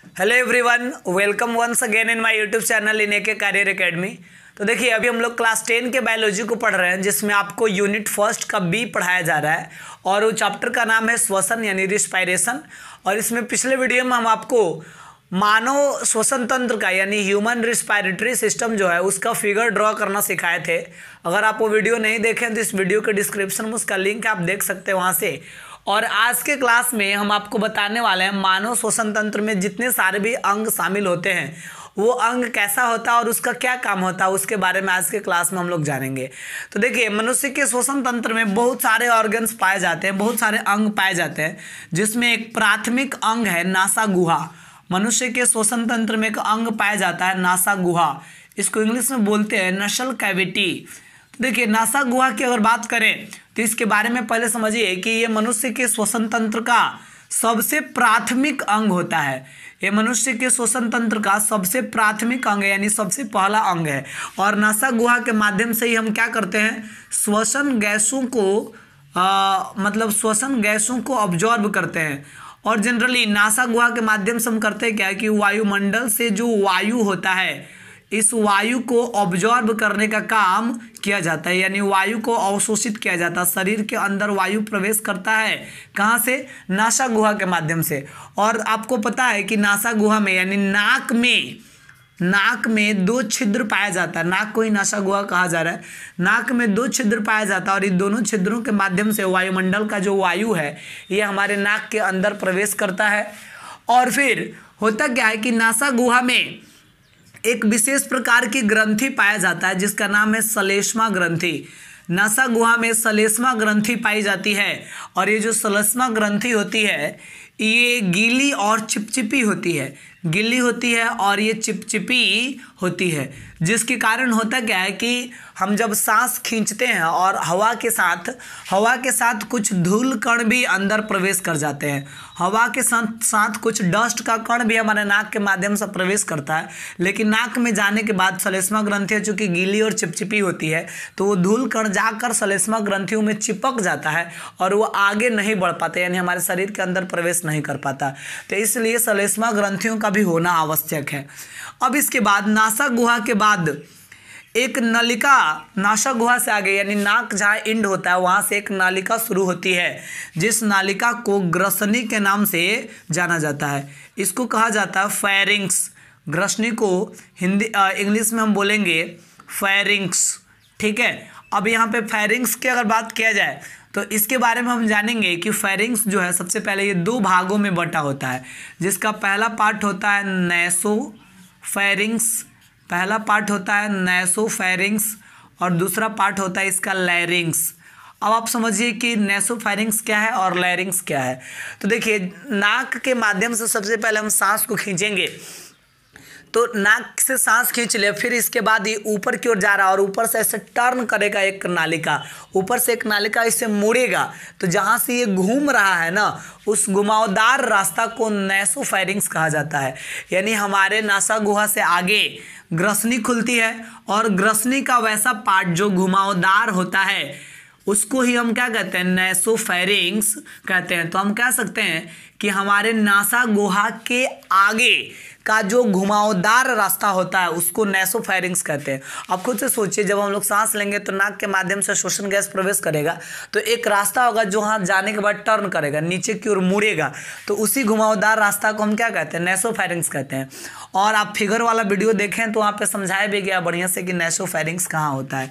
Hello everyone, welcome once again in my YouTube channel in AK career academy. तो देखिए, अभी हम लोग क्लास 10 के बायोलॉजी को पढ़ रहे हैं, जिसमें आपको यूनिट फर्स्ट का बी पढ़ाया जा रहा है और वो चैप्टर का नाम है श्वसन यानी रिस्पायरेशन। और इसमें पिछले वीडियो में हम आपको मानव श्वसन तंत्र का यानी ह्यूमन रिस्पायरेटरी सिस्टम जो है उसका फिगर ड्रॉ करना सिखाए थे। अगर आप वो वीडियो नहीं देखें तो इस वीडियो के डिस्क्रिप्शन में उसका लिंक आप देख सकते हैं वहाँ से। और आज के क्लास में हम आपको बताने वाले हैं मानव श्वसन तंत्र में जितने सारे भी अंग शामिल होते हैं वो अंग कैसा होता है और उसका क्या काम होता है, उसके बारे में आज के क्लास में हम लोग जानेंगे। तो देखिए, मनुष्य के श्वसन तंत्र में बहुत सारे ऑर्गन्स पाए जाते हैं, बहुत सारे अंग पाए जाते हैं, जिसमें एक प्राथमिक अंग है नासा गुहा। मनुष्य के श्वसन तंत्र में एक अंग पाया जाता है नासा गुहा, इसको इंग्लिश में बोलते हैं नसल कैविटी। देखिए, नासा गुहा की अगर बात करें तो इसके बारे में पहले समझिए कि ये मनुष्य के श्वसन तंत्र का सबसे प्राथमिक अंग होता है। ये मनुष्य के श्वसन तंत्र का सबसे प्राथमिक अंग है, यानी सबसे पहला अंग है। और नासा गुहा के माध्यम से ही हम क्या करते हैं, श्वसन गैसों को श्वसन गैसों को ऑब्जॉर्ब करते हैं। और जनरली नासा गुहा के माध्यम से हम करते हैं क्या है कि वायुमंडल से जो वायु होता है इस वायु को ऑब्जॉर्ब करने का काम किया जाता है, यानी वायु को अवशोषित किया जाता है। शरीर के अंदर वायु प्रवेश करता है कहाँ से, नासा गुहा के माध्यम से। और आपको पता है कि नासा गुहा में यानी नाक में दो छिद्र पाया जाता है। नाक को ही नासा गुहा कहा जा रहा है। नाक में दो छिद्र पाया जाता है और इन दोनों छिद्रों के माध्यम से वायुमंडल का जो वायु है ये हमारे नाक के अंदर प्रवेश करता है। और फिर होता क्या है कि नासा गुहा में एक विशेष प्रकार की ग्रंथि पाया जाता है जिसका नाम है श्लेष्मा ग्रंथि। नासा गुहा में श्लेष्मा ग्रंथि पाई जाती है और ये जो श्लेष्मा ग्रंथि होती है ये गीली और चिपचिपी होती है, गीली होती है और ये चिपचिपी होती है, जिसके कारण होता क्या है कि हम जब सांस खींचते हैं और हवा के साथ कुछ धूल कण भी अंदर प्रवेश कर जाते हैं। हवा के साथ कुछ डस्ट का कण भी हमारे नाक के माध्यम से प्रवेश करता है, लेकिन नाक में जाने के बाद श्लेष्मा ग्रंथियाँ चूँकि गीली और चिपचिपी होती है तो वो धूल कण जाकर श्लेष्मा ग्रंथियों में चिपक जाता है और वो आगे नहीं बढ़ पाते, यानी हमारे शरीर के अंदर प्रवेश नहीं कर पाता। तो इसलिए श्लेष्मा ग्रंथियों का भी होना आवश्यक है। अब इसके बाद नासा गुहा के बाद एक नलिका, नासा गुहा से आगे यानी नाक जहाँ एंड होता है वहाँ से एक नालिका शुरू होती है, जिस नालिका को ग्रसनी के नाम से जाना जाता है। इसको कहा जाता है फेरिंग्स। ग्रसनी को इंग्लिश में हम बोलेंगे फेरिंग्स, ठीक है। अब यहाँ पे फेरिंग्स की अगर बात किया जाए तो इसके बारे में हम जानेंगे कि फेरिंग्स जो है सबसे पहले ये दो भागों में बटा होता है, जिसका पहला पार्ट होता है नैसोफेरिंग्स और दूसरा पार्ट होता है इसका लैरिंग्स। अब आप समझिए कि नैसोफेरिंग्स क्या है और लैरिंग्स क्या है। तो देखिए, नाक के माध्यम से सबसे पहले हम सांस को खींचेंगे, तो नाक से सांस खींच ले, फिर इसके बाद ये ऊपर की ओर जा रहा है और ऊपर से ऐसे टर्न करेगा एक नालिका, ऊपर से एक नालिका इसे मोड़ेगा, तो जहाँ से ये घूम रहा है ना उस घुमावदार रास्ता को नैसोफेरिंग्स कहा जाता है। यानी हमारे नासा गुहा से आगे ग्रसनी खुलती है और ग्रसनी का वैसा पार्ट जो घुमावदार होता है उसको ही हम क्या कहते हैं, नैसोफेरिंग्स कहते हैं। तो हम कह सकते हैं कि हमारे नासा गुहा के आगे का जो घुमावदार रास्ता होता है उसको नैसोफेरिंग्स कहते हैं। अब खुद से सोचिए, जब हम लोग सांस लेंगे तो नाक के माध्यम से श्वसन गैस प्रवेश करेगा, तो एक रास्ता होगा जो वहाँ जाने के बाद टर्न करेगा, नीचे की ओर मुड़ेगा, तो उसी घुमावदार रास्ता को हम क्या कहते हैं, नैसोफेरिंग्स कहते हैं। और आप फिगर वाला वीडियो देखें तो वहाँ पे समझाया भी गया बढ़िया से कि नैसोफेरिंग्स कहाँ होता है।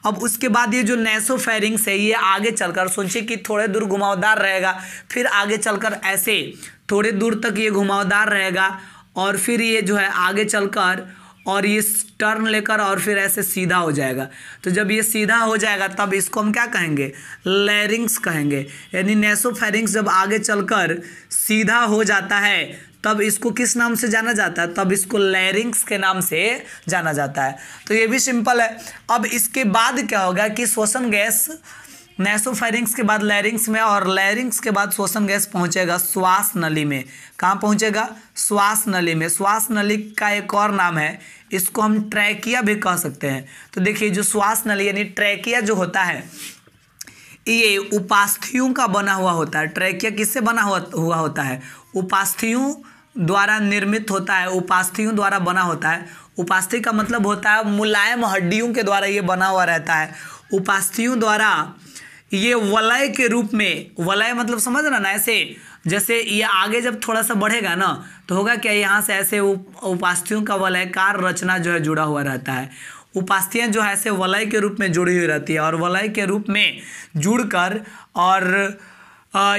अब उसके बाद ये जो नैसोफेरिंग्स है ये आगे चलकर, सोचिए कि थोड़े दूर घुमावदार रहेगा, फिर आगे चलकर ऐसे थोड़े दूर तक ये घुमावदार रहेगा और फिर ये जो है आगे चलकर और ये टर्न लेकर और फिर ऐसे सीधा हो जाएगा। तो जब ये सीधा हो जाएगा तब इसको हम क्या कहेंगे, लैरिंग्स कहेंगे। यानी नैसोफेरिंग्स जब आगे चलकर सीधा हो जाता है तब इसको किस नाम से जाना जाता है, तब इसको लैरिंग्स के नाम से जाना जाता है। तो ये भी सिंपल है। अब इसके बाद क्या होगा कि श्वसन गैस नैसोफेरिंग्स के बाद लैरिंग्स में और लैरिंग्स के बाद श्वसन गैस पहुंचेगा श्वास नली में। कहाँ पहुंचेगा, श्वास नली में। श्वास नली का एक और नाम है, इसको हम ट्रैकिया भी कह सकते हैं। तो देखिए, जो श्वास नली यानी ट्रैकिया जो होता है ये उपास्थियों का बना हुआ होता है। ट्रैकिया किससे बना हुआ होता है, उपास्थियों द्वारा निर्मित होता है, उपास्थियों द्वारा बना होता है। उपास्थि का मतलब होता है मुलायम हड्डियों के द्वारा ये बना हुआ रहता है। उपास्थियों द्वारा ये वलय के रूप में, वलय मतलब समझ रहा ना, ऐसे जैसे ये आगे जब थोड़ा सा बढ़ेगा ना तो होगा क्या, यहाँ से ऐसे उपास्थियों का वलयकार रचना जो है जुड़ा हुआ रहता है। उपास्थियाँ जो है ऐसे वलय के रूप में जुड़ी हुई रहती है और वलय के रूप में जुड़कर और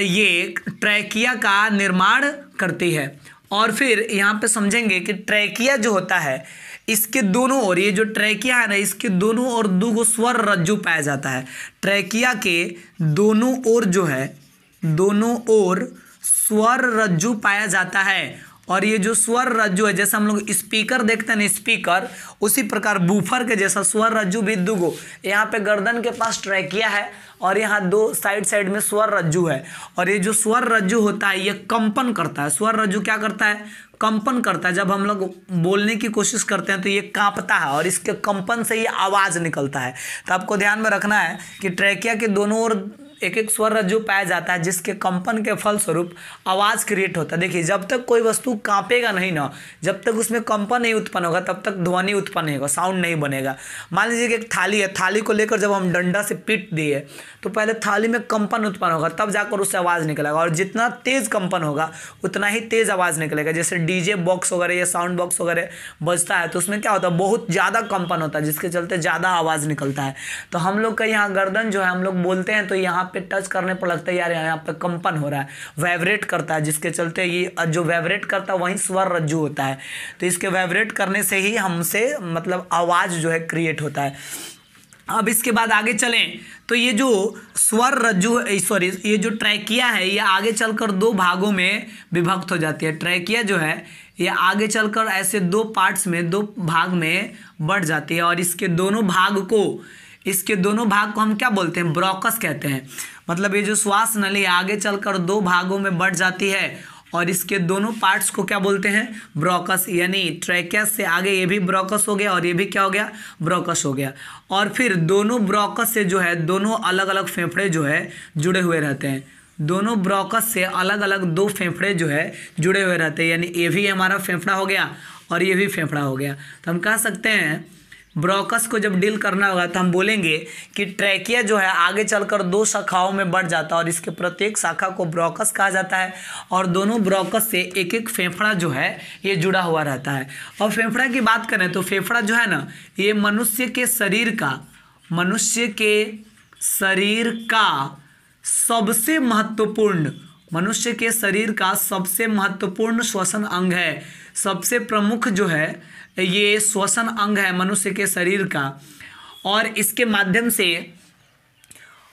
ये ट्रैकिया का निर्माण करती है। और फिर यहाँ पे समझेंगे कि ट्रैकिया जो होता है इसके दोनों ओर, ये जो ट्रैकिया है ना, इसके दोनों ओर दो स्वर रज्जु पाया जाता है। ट्रैकिया के दोनों ओर जो है, दोनों ओर स्वर रज्जु पाया जाता है। और ये जो स्वर रज्जु है, जैसे हम लोग स्पीकर देखते हैं ना, स्पीकर, उसी प्रकार बूफर के जैसा स्वर रज्जु भी दुगो। यहाँ पे गर्दन के पास ट्रैकिया है और यहाँ दो साइड में स्वर रज्जु है। और ये जो स्वर रज्जु होता है ये कंपन करता है। स्वर रज्जु क्या करता है? कंपन करता है। जब हम लोग बोलने की कोशिश करते हैं तो ये कांपता है और इसके कंपन से ये आवाज़ निकलता है। तो आपको ध्यान में रखना है कि ट्रैकिया के दोनों ओर एक एक स्वर रज्जु पाया जाता है जिसके कंपन के फलस्वरूप आवाज़ क्रिएट होता है। देखिए, जब तक कोई वस्तु कांपेगा नहीं ना, जब तक उसमें कंपन नहीं उत्पन्न होगा तब तक ध्वनि उत्पन्न नहीं होगा, साउंड नहीं बनेगा। मान लीजिए कि एक थाली है, थाली को लेकर जब हम डंडा से पीट दिए तो पहले थाली में कंपन उत्पन्न होगा, तब जाकर उससे आवाज़ निकलेगा। और जितना तेज़ कंपन होगा उतना ही तेज़ आवाज़ निकलेगा। जैसे डीजे बॉक्स वगैरह या साउंड बॉक्स वगैरह बजता है तो उसमें क्या होता है, बहुत ज़्यादा कंपन होता है जिसके चलते ज़्यादा आवाज़ निकलता है। तो हम लोग का यहाँ गर्दन जो है, हम लोग बोलते हैं तो यहाँ पे टच करने पर लगता है यार यहाँ पे कंपन हो रहा है, वाइब्रेट करता है, जिसके चलते ये जो वाइब्रेट करता है वही स्वर रज्जु होता है। तो इसके वाइब्रेट करने से ही हमसे मतलब आवाज़ जो है क्रिएट होता है। अब इसके बाद आगे चलें तो ये जो स्वर रज्जु, सॉरी, ये जो ट्रैकिया है ये आगे चलकर दो भागों में विभक्त हो जाती है। ट्रैकिया जो है ये आगे चलकर ऐसे दो पार्ट्स में, दो भाग में बढ़ जाती है। और इसके दोनों भाग को हम क्या बोलते हैं? ब्रोकस कहते हैं। मतलब ये जो श्वास नली आगे चलकर दो भागों में बढ़ जाती है और इसके दोनों पार्ट्स को क्या बोलते हैं? ब्रोकस। यानी ट्रैकिया से आगे ये भी ब्रोकस हो गया और ये भी क्या हो गया? ब्रोकस हो गया। और फिर दोनों ब्रोकस से जो है दोनों अलग अलग फेफड़े जो है जुड़े हुए रहते हैं। दोनों ब्रोकस से अलग अलग दो फेफड़े जो है जुड़े हुए रहते हैं। यानी ये भी हमारा फेफड़ा हो गया और ये भी फेफड़ा हो गया। तो हम कह सकते हैं ब्रोकस को जब डील करना होगा तो हम बोलेंगे कि ट्रैकिया जो है आगे चलकर दो शाखाओं में बढ़ जाता है और इसके प्रत्येक शाखा को ब्रोकस कहा जाता है। और दोनों ब्रोकस से एक एक फेफड़ा जो है ये जुड़ा हुआ रहता है। और फेफड़ा की बात करें तो फेफड़ा जो है ना, ये मनुष्य के शरीर का सबसे महत्वपूर्ण श्वसन अंग है। सबसे प्रमुख जो है ये श्वसन अंग है मनुष्य के शरीर का। और इसके माध्यम से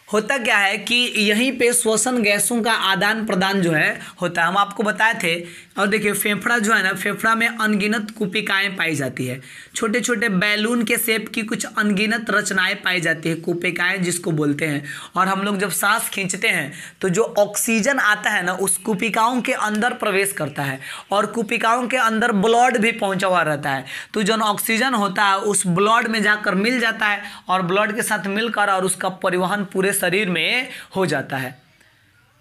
होता क्या है कि यहीं पे श्वसन गैसों का आदान प्रदान जो है होता है। हम आपको बताए थे। और देखिए फेफड़ा जो है ना, फेफड़ा में अनगिनत कुपिकाएं पाई जाती है। छोटे छोटे बैलून के शेप की कुछ अनगिनत रचनाएं पाई जाती है, कुपिकाएं जिसको बोलते हैं। और हम लोग जब सांस खींचते हैं तो जो ऑक्सीजन आता है ना उस कुपिकाओं के अंदर प्रवेश करता है और कुपिकाओं के अंदर ब्लड भी पहुंचा हुआ रहता है। तो जो ऑक्सीजन होता है उस ब्लड में जाकर मिल जाता है और ब्लड के साथ मिलकर और उसका परिवहन पूरे शरीर में हो जाता है।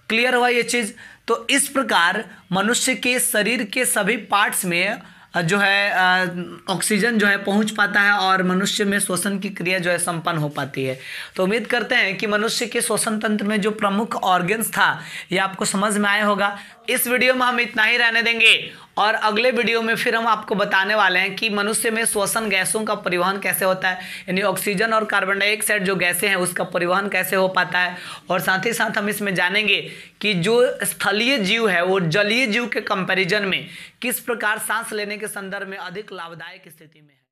क्लियर हुआ ये चीज? तो इस प्रकार मनुष्य के शरीर के सभी पार्ट्स में जो है ऑक्सीजन जो है पहुंच पाता है और मनुष्य में श्वसन की क्रिया जो है संपन्न हो पाती है। तो उम्मीद करते हैं कि मनुष्य के श्वसन तंत्र में जो प्रमुख ऑर्गन्स था ये आपको समझ में आया होगा। इस वीडियो में हम इतना ही रहने देंगे और अगले वीडियो में फिर हम आपको बताने वाले हैं कि मनुष्य में श्वसन गैसों का परिवहन कैसे होता है, यानी ऑक्सीजन और कार्बन डाइऑक्साइड जो गैसें हैं उसका परिवहन कैसे हो पाता है। और साथ ही साथ हम इसमें जानेंगे कि जो स्थलीय जीव है वो जलीय जीव के कंपैरिजन में किस प्रकार सांस लेने के संदर्भ में अधिक लाभदायक स्थिति में है।